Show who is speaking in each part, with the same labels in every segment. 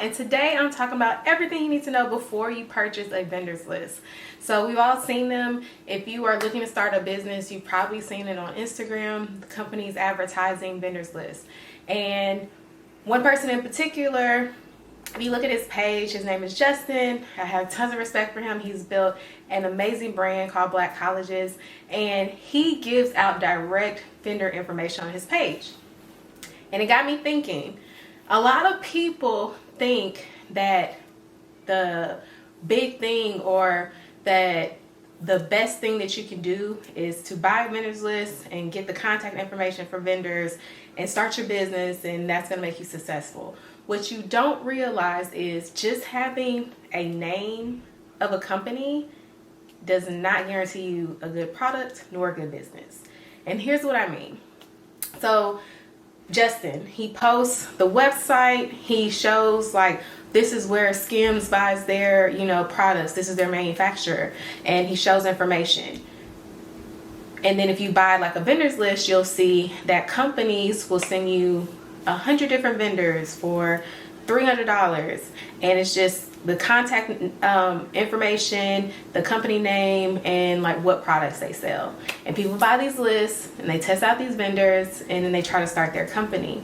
Speaker 1: and today I'm talking about everything you need to know before you purchase a vendor's list. So we've all seen them. If you are looking to start a business, you've probably seen it on Instagram, companies advertising vendor's lists. And one person in particular, if you look at his page, his name is Justin. I have tons of respect for him. He's built an amazing brand called Black Colleges, and he gives out direct vendor information on his page. And it got me thinking, a lot of people think that the big thing or that the best thing that you can do is to buy a vendor's list and get the contact information for vendors and start your business, and that's going to make you successful. What you don't realize is just having a name of a company does not guarantee you a good product nor a good business. And here's what I mean. So Justin, he posts the website, he shows like this is where Skims buys their products, this is their manufacturer, and he shows information. And then if you buy like a vendor's list, you'll see that companies will send you 100 different vendors for $300, and it's just the contact information, the company name, and like what products they sell. And people buy these lists and they test out these vendors, and then they try to start their company.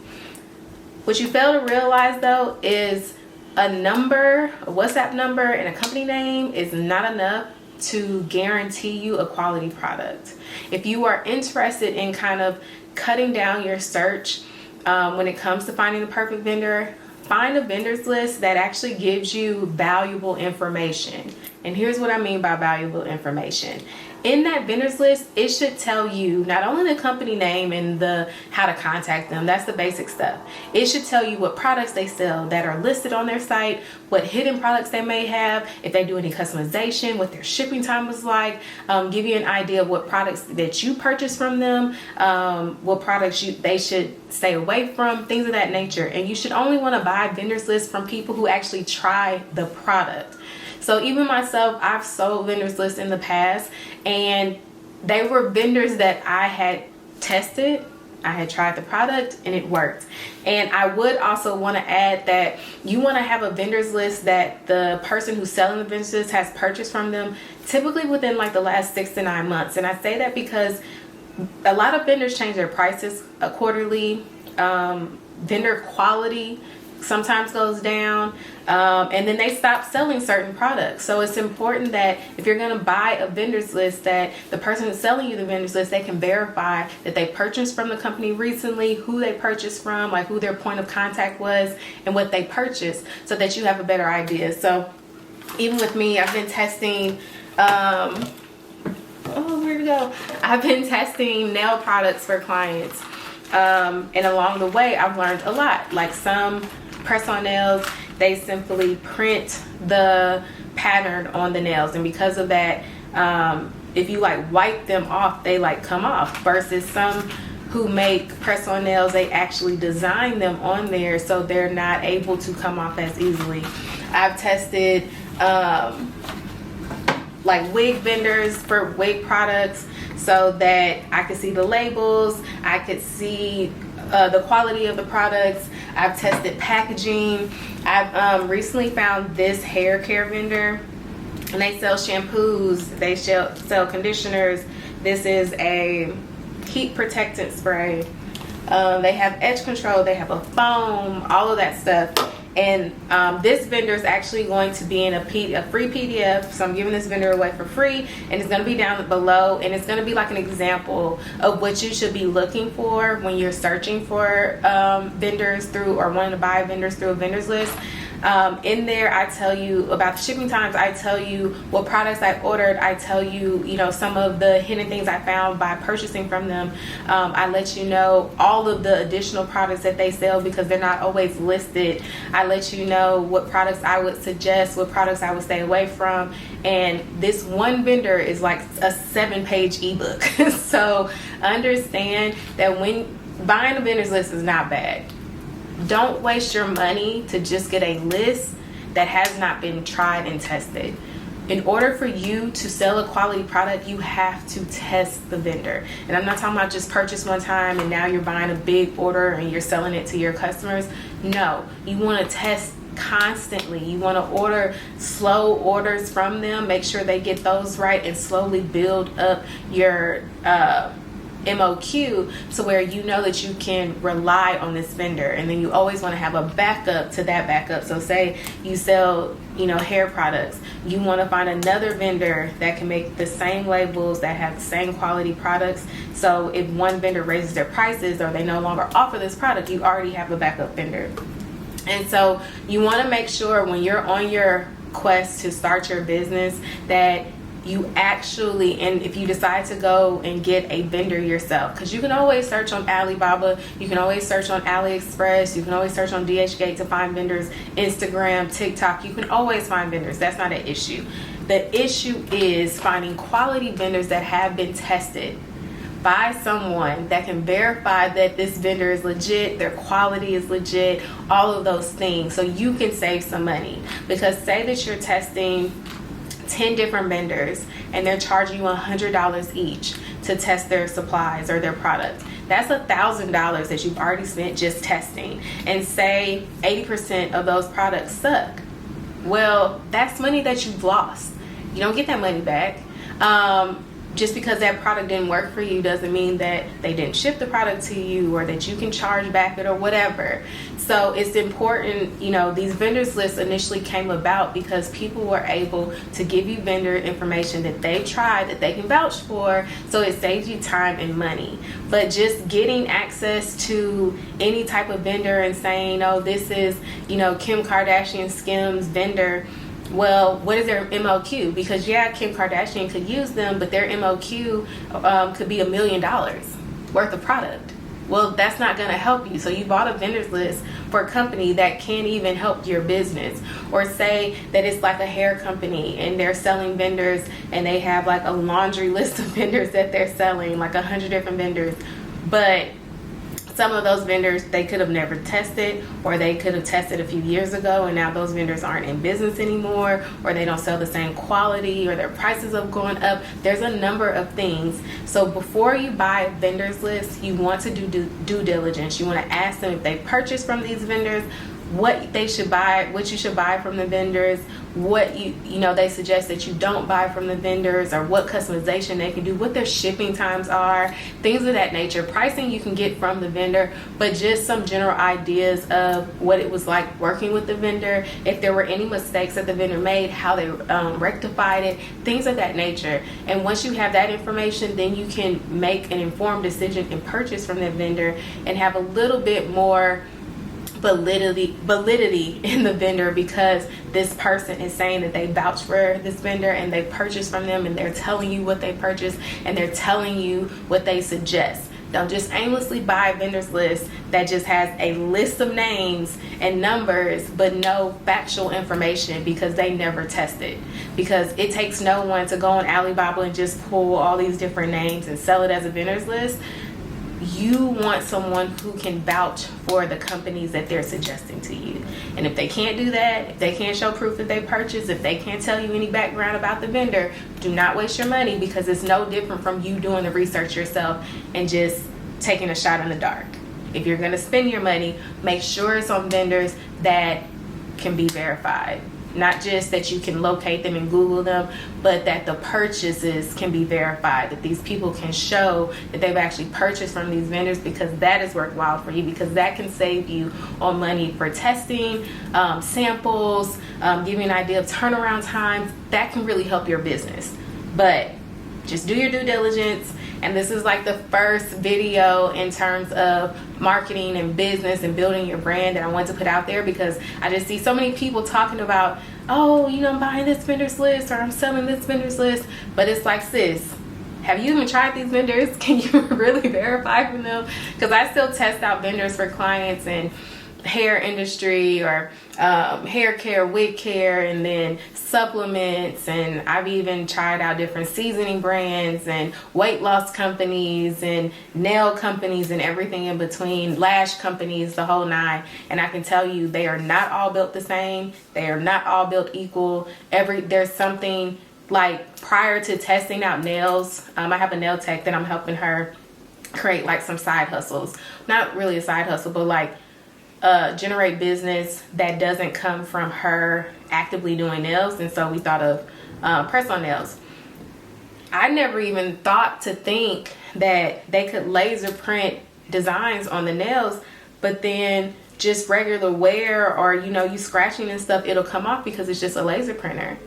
Speaker 1: What you fail to realize though is a number, a WhatsApp number, and a company name is not enough to guarantee you a quality product. If you are interested in kind of cutting down your search when it comes to finding the perfect vendor, find a vendor's list that actually gives you valuable information. And here's what I mean by valuable information. In that vendor's list, it should tell you not only the company name and the how to contact them, that's the basic stuff. It should tell you what products they sell that are listed on their site, what hidden products they may have, if they do any customization, what their shipping time was like, give you an idea of what products that you purchase from them, what products they should stay away from, things of that nature. And you should only want to buy vendor's lists from people who actually try the product. So even myself, I've sold vendors lists in the past, and they were vendors that I had tested. I had tried the product and it worked. And I would also want to add that you want to have a vendor's list that the person who's selling the vendor's list has purchased from them typically within like the last 6 to 9 months. And I say that because a lot of vendors change their prices quarterly. Vendor quality sometimes goes down, and then they stop selling certain products. So it's important that if you're going to buy a vendor's list, that the person who's selling you the vendor's list, they can verify that they purchased from the company recently, who they purchased from, like who their point of contact was, and what they purchased, so that you have a better idea. So even with me, I've been testing I've been testing nail products for clients, and along the way I've learned a lot. Like some press-on nails, they simply print the pattern on the nails, and because of that, if you like wipe them off, they like come off, versus some who make press-on nails, they actually design them on there so they're not able to come off as easily. I've tested like wig vendors for wig products so that I could see the labels, I could see the quality of the products. I've tested packaging. I've recently found this hair care vendor, and they sell shampoos, they sell conditioners. This is a heat protectant spray. They have edge control, they have a foam, all of that stuff. And this vendor is actually going to be in a free PDF. So I'm giving this vendor away for free, and it's going to be down below, and it's going to be like an example of what you should be looking for when you're searching for vendors through, or wanting to buy vendors through a vendor's list. In there, I tell you about the shipping times. I tell you what products I ordered. I tell you, some of the hidden things I found by purchasing from them. I let you know all of the additional products that they sell, because they're not always listed. I let you know what products I would suggest, what products I would stay away from. And this one vendor is like a 7-page ebook. So understand that when buying a vendor's list is not bad. Don't waste your money to just get a list that has not been tried and tested. In order for you to sell a quality product, you have to test the vendor. And I'm not talking about just purchase one time and now you're buying a big order and you're selling it to your customers. No, you want to test constantly. You want to order slow orders from them, make sure they get those right, and slowly build up your MOQ to where you know that you can rely on this vendor. And then you always want to have a backup to that backup. So say you sell, hair products, you want to find another vendor that can make the same labels, that have the same quality products. So if one vendor raises their prices or they no longer offer this product, you already have a backup vendor. And so you want to make sure when you're on your quest to start your business that you actually, and if you decide to go and get a vendor yourself, because you can always search on Alibaba, you can always search on AliExpress, you can always search on DHgate to find vendors, Instagram, TikTok, you can always find vendors. That's not an issue. The issue is finding quality vendors that have been tested by someone that can verify that this vendor is legit, their quality is legit, all of those things, so you can save some money. Because say that you're testing 10 different vendors and they're charging you $100 each to test their supplies or their products. That's $1,000 that you've already spent just testing. And say 80% of those products suck. Well, that's money that you've lost. You don't get that money back. Just because that product didn't work for you doesn't mean that they didn't ship the product to you or that you can charge back it or whatever. So it's important, these vendors lists initially came about because people were able to give you vendor information that they tried, that they can vouch for, so it saves you time and money. But just getting access to any type of vendor and saying, oh, this is, Kim Kardashian Skims vendor, well, what is their MOQ? Because Kim Kardashian could use them, but their MOQ could be $1 million worth of product. Well, that's not going to help you. So you bought a vendors list for a company that can't even help your business. Or say that it's like a hair company and they're selling vendors and they have like a laundry list of vendors that they're selling, like 100 different vendors. But some of those vendors, they could have never tested, or they could have tested a few years ago and now those vendors aren't in business anymore, or they don't sell the same quality, or their prices have gone up. There's a number of things. So before you buy a vendors list, you want to do due diligence. You want to ask them if they purchased from these vendors, what they should buy, what you should buy from the vendors, what they suggest that you don't buy from the vendors, or what customization they can do, what their shipping times are, things of that nature. Pricing you can get from the vendor, but just some general ideas of what it was like working with the vendor, if there were any mistakes that the vendor made, how they rectified it, things of that nature. And once you have that information, then you can make an informed decision and purchase from that vendor and have a little bit more validity in the vendor, because this person is saying that they vouch for this vendor and they purchase from them, and they're telling you what they purchase and they're telling you what they suggest. Don't just aimlessly buy a vendors list that just has a list of names and numbers but no factual information, because they never tested. Because it takes no one to go on Alibaba and just pull all these different names and sell it as a vendors list. You want someone who can vouch for the companies that they're suggesting to you. And if they can't do that, if they can't show proof that they purchased, if they can't tell you any background about the vendor, do not waste your money, because it's no different from you doing the research yourself and just taking a shot in the dark. If you're going to spend your money, make sure it's on vendors that can be verified. Not just that you can locate them and Google them, but that the purchases can be verified, that these people can show that they've actually purchased from these vendors, because that is worthwhile for you, because that can save you on money for testing, samples, give you an idea of turnaround times. That can really help your business. But just do your due diligence. And this is like the first video in terms of marketing and business and building your brand that I want to put out there, because I just see so many people talking about, oh, I'm buying this vendors list, or I'm selling this vendors list. But it's like, sis, have you even tried these vendors? Can you really verify from them? Because I still test out vendors for clients in hair industry, or hair care, wig care, and then supplements, and I've even tried out different seasoning brands and weight loss companies and nail companies and everything in between, lash companies, the whole nine. And I can tell you, they are not all built the same. They are not all built equal. There's something like, prior to testing out nails, I have a nail tech that I'm helping her create like some side hustles. Not really a side hustle, but like generate business that doesn't come from her actively doing nails. And so we thought of press-on nails. I never even thought to think that they could laser print designs on the nails, but then just regular wear, or you know, you scratching and stuff, it'll come off because it's just a laser printer.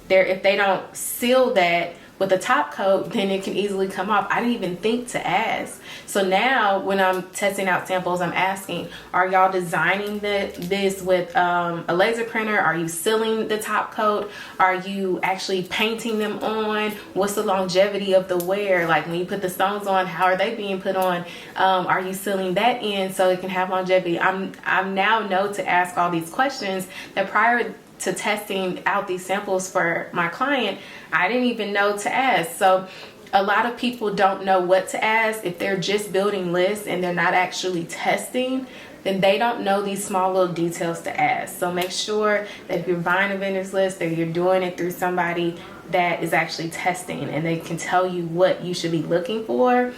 Speaker 1: If they don't seal that with a top coat, then it can easily come off. I didn't even think to ask. So now when I'm testing out samples, I'm asking, are y'all designing this with a laser printer? Are you sealing the top coat? Are you actually painting them on? What's the longevity of the wear? Like when you put the stones on, how are they being put on? Are you sealing that in so it can have longevity? I now know to ask all these questions that prior to testing out these samples for my client, I didn't even know to ask. So a lot of people don't know what to ask. If they're just building lists and they're not actually testing, then they don't know these small little details to ask. So make sure that if you're buying a vendor's list, that you're doing it through somebody that is actually testing and they can tell you what you should be looking for.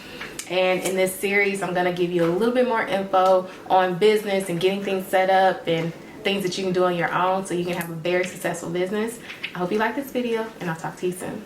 Speaker 1: And in this series, I'm going to give you a little bit more info on business and getting things set up and things that you can do on your own so you can have a very successful business. I hope you like this video, and I'll talk to you soon.